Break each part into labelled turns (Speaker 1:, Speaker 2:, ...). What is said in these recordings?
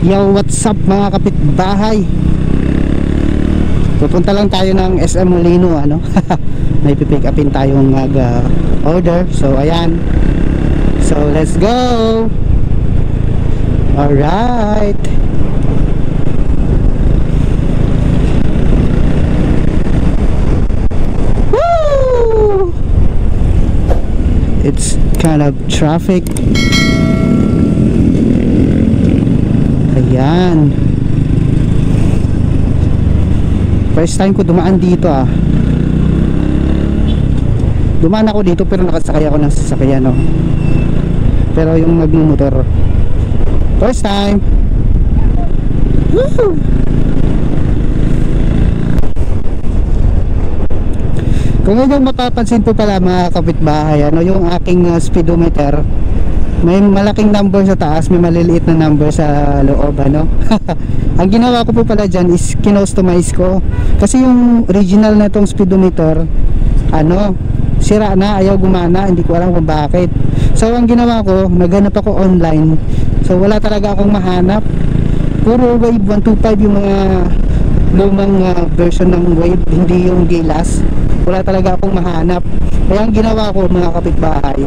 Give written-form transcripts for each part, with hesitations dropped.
Speaker 1: Yo, what's up mga kapitbahay? Pupunta lang tayo ng SM Molino, ano? May pipick upin tayong order. So ayan. So let's go. Alright. Woo! It's kind of traffic. Ayan. First time ko dumaan dito ah. Dumaan ako dito pero nakasakay ako ng sasakyan, no? Pero yung nagmumotor, first time. Woo! Kung yung mapapansin po pala mga kapitbahay, ano, yung aking speedometer, may malaking number sa taas, may maliliit na number sa loob, ano. Ang ginawa ko po pala dyan is kinostomize ko. Kasi yung original na itong speedometer, ano, sira na, ayaw gumana, hindi ko alam kung bakit. So ang ginawa ko, naghanap ako online. So wala talaga akong mahanap. Puro Wave 125 yung mga lumang version ng Wave, hindi yung Gilas. Wala talaga akong mahanap. Kaya ang ginawa ko mga kapitbahay,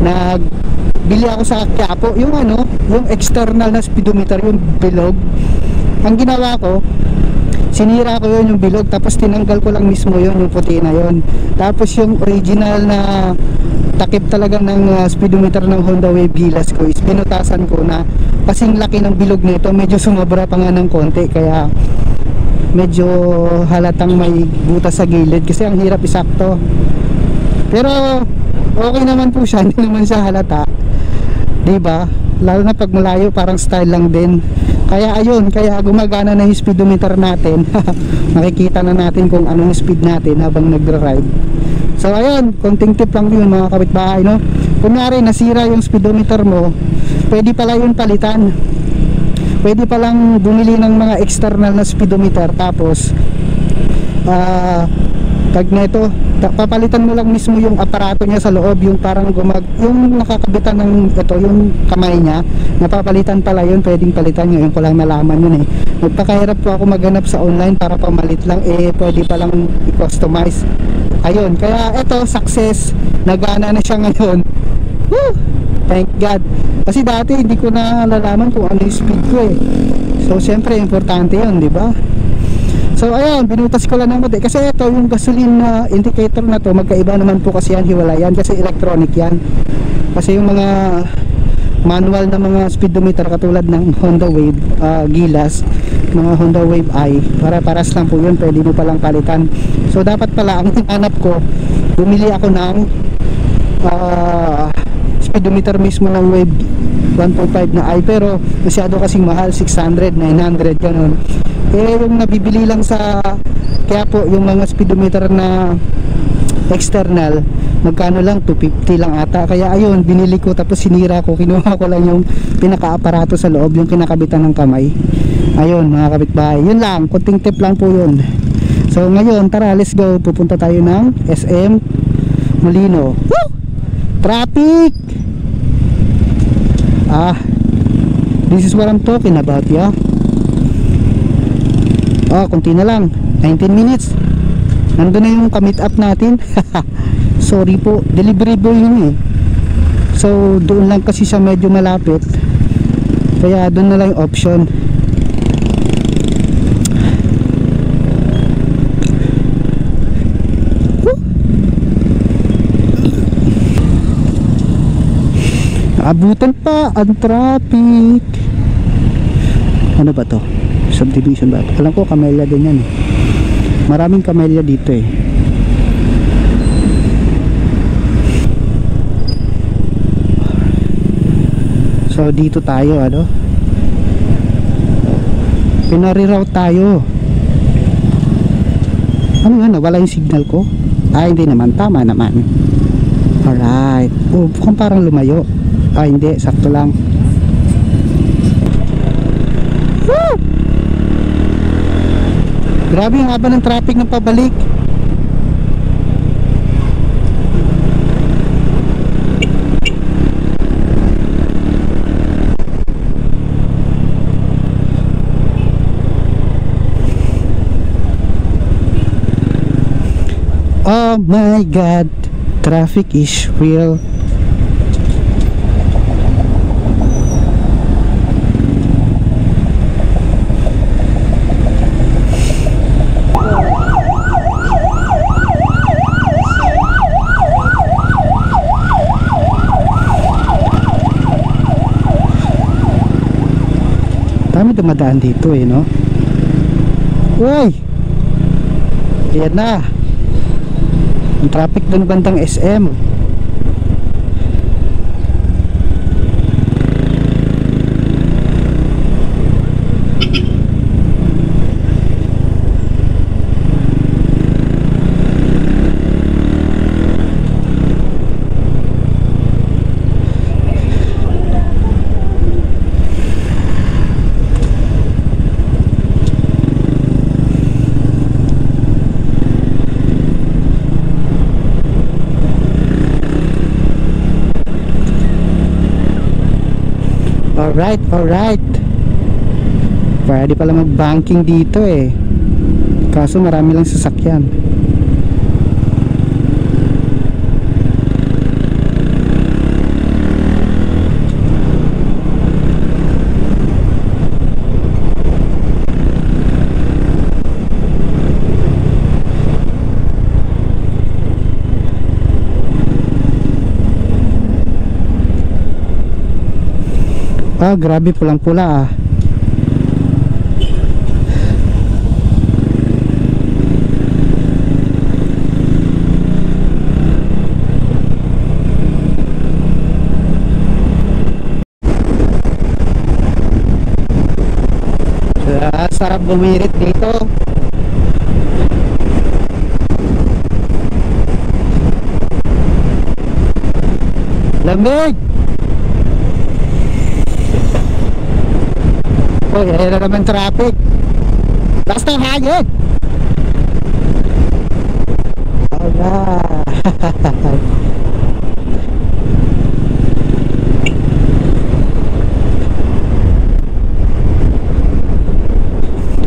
Speaker 1: nagbili ako sa Quiapo, yung ano, yung external na speedometer, yung bilog. Ang ginawa ko, sinira ko yun, yung bilog, tapos tinanggal ko lang mismo yun, yung puti na yun. Tapos yung original na takip talaga ng speedometer ng Honda Wave Gilas ko is pinutasan ko na kasing laki ng bilog nito, medyo sumobra pa nga ng konti, kaya medyo halatang may butas sa gilid kasi ang hirap isakto. Pero okay naman po siya, hindi naman siya halata, diba? Lalo na pag malayo, parang style lang din. Kaya ayun, kaya gumagana na yung speedometer natin. Makikita na natin kung anong speed natin habang nagra-ride. So ayun, konting tip lang yun mga kapitbahay, no? Kunyari nasira yung speedometer mo, pwede pala yun palitan. Pwede palang bumili ng mga external na speedometer, tapos tag neto, papalitan mo lang mismo yung aparato niya sa loob, yung parang yung nakakabitan ng ito, yung kamay niya, napapalitan pala yun, pwedeng palitan nyo, yun ko lang nalaman yun eh. Nagpakahirap po ako maghanap sa online para pamalit lang, pwede palang i-customize. Ayun, kaya ito, success, nagana na siya ngayon. Woo! Thank God. Kasi dati hindi ko na nalalaman kung ano yung speed ko eh. So syempre importante yun, di ba? So ayun, binutas ko lang ng konti kasi ito yung gasoline indicator na to, magkaiba naman po kasi yan, hiwala yan kasi electronic yan. Kasi yung mga manual na mga speedometer katulad ng Honda Wave Gilas, mga Honda Wave i, para-paras lang po yun, pwede mo palang palitan. So dapat pala ang hanap ko, bumili ako ng speedometer mismo ng Wave 1.5 na i, pero masyado kasing mahal, 600, 900 ganun. Yung nabibili lang sa kaya po yung mga speedometer na external, magkano lang, 250 lang ata. Kaya ayun, binili ko, tapos sinira ko, kinuha ko lang yung pinaka-aparato sa loob, yung kinakabitan ng kamay. Ayun mga kapitbahay, yun lang, kunting tip lang po yun. So ngayon, tara, let's go, pupunta tayo ng SM Molino. Woo! Traffic! This is what I'm talking about, yeah. Kunti na lang, 19 minutes nandun na yung ka-meet up natin. Sorry po, delivery boy yun eh. So doon lang kasi siya medyo malapit, kaya doon na lang yung option. Abutan pa ang traffic. Ano ba to? Subdivision ba? Alam ko Camellia din yan eh. Maraming Camellia dito eh. So dito tayo, ano? Pinariroute tayo. Ano yan? Nawala yung signal ko? Hindi naman, tama naman. Alright. Mukhang parang lumayo. Hindi, sakto lang. Woo! Grabe yung haba ng traffic ng pabalik. Oh my God, traffic is real. Dami dumadaan dito eh, no? Uy! Ayan na. Ang traffic doon bandang SM. Alright. Pwede pala mag-banking dito eh. Kaso marami lang sasakyan. Ah, grabe pulang-pula ah. Sarap bumirit dito. Lamig! Uy, ayun na naman traffic. Last ng hangin. Alright.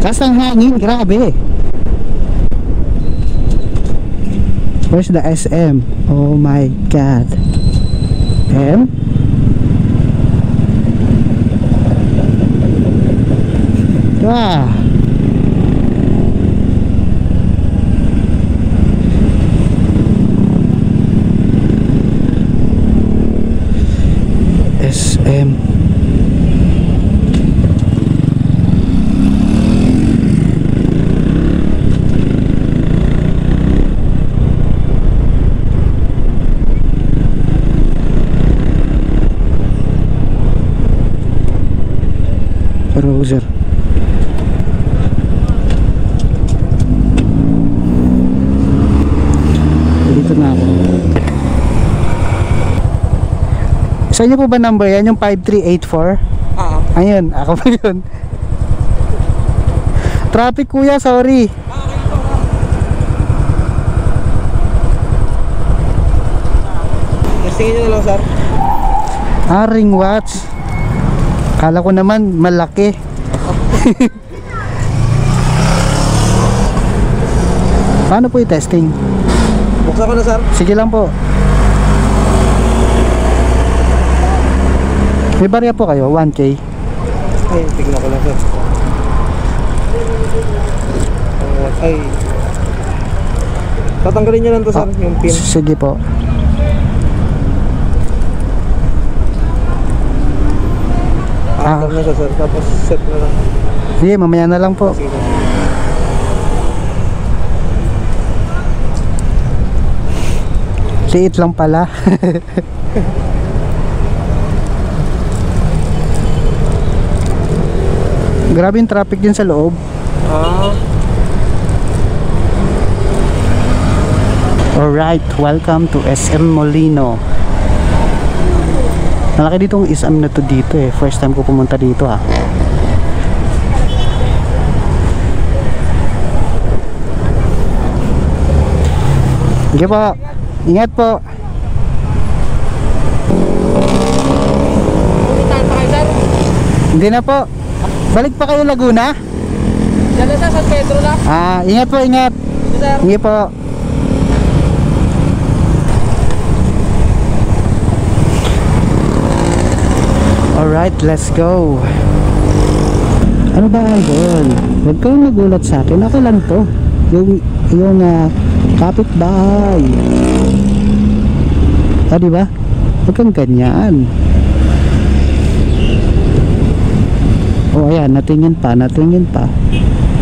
Speaker 1: Last ng hangin, grabe. Where's the SM? Oh my God. M? Ah. SM. Roser. Dito na ako. Sa inyo po ba number yan? Yung 5384? Ayun, ako ba yun? Traffic kuya, sorry.
Speaker 2: Tingin nyo na lang, sir.
Speaker 1: Ring watch. Kala ko naman malaki. Paano po yung testing?
Speaker 2: Buksan ko na, sir.
Speaker 1: Sige lang po. May barya po kayo, 1K.
Speaker 2: Ay, tignan ko lang, sir. Ay. Tatanggalin nyo lang to, sir, yung pin.
Speaker 1: Sige po.
Speaker 2: Tanggal na siya, sir. Tapos set na lang.
Speaker 1: Sige, mamaya na lang po.
Speaker 2: Sige.
Speaker 1: Liit lang pala. Grabe yung traffic din sa loob. Alright, welcome to SM Molino. Malaki ditong SM na to dito eh. First time ko pumunta dito ha. Sige po. Ingat po. Hindi na po. Balik pa kayo Laguna?
Speaker 2: Diyan na, sir, San Pedro na.
Speaker 1: Ingat po, ingat.
Speaker 2: Sir.
Speaker 1: Sige po. Alright, let's go. Ano ba, idol? Huwag kang magulat sa akin. Ako lang to. Yung kapitbahay. Ah, diba? Huwag kang ganyan. Oh, ayan. Natingin pa.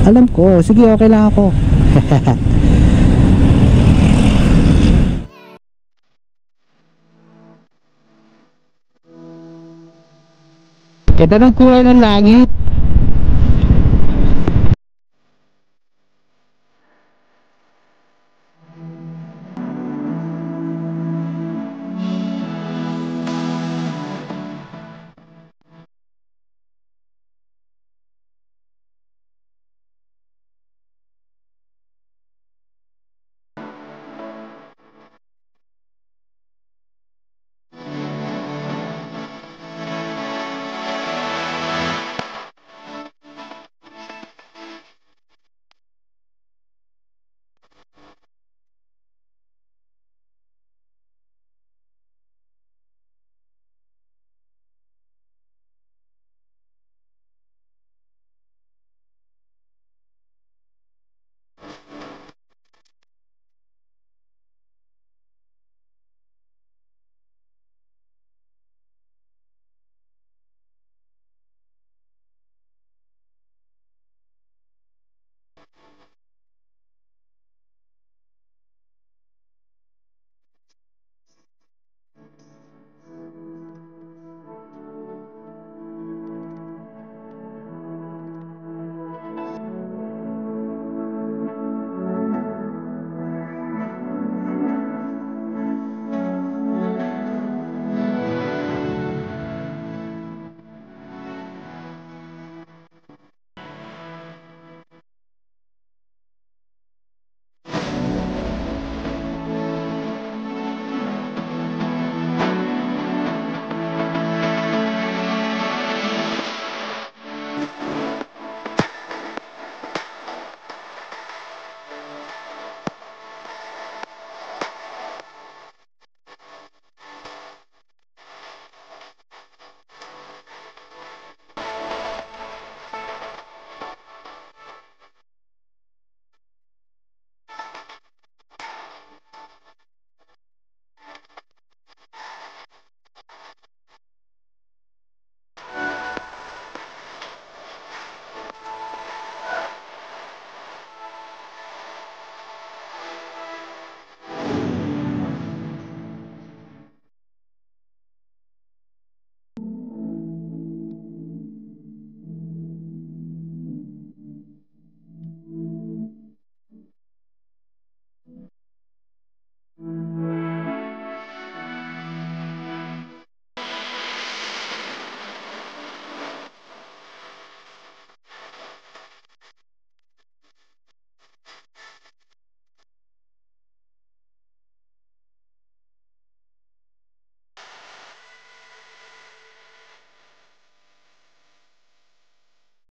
Speaker 1: Alam ko. Sige, okay lang ako. Ganda ng kulay ng langit.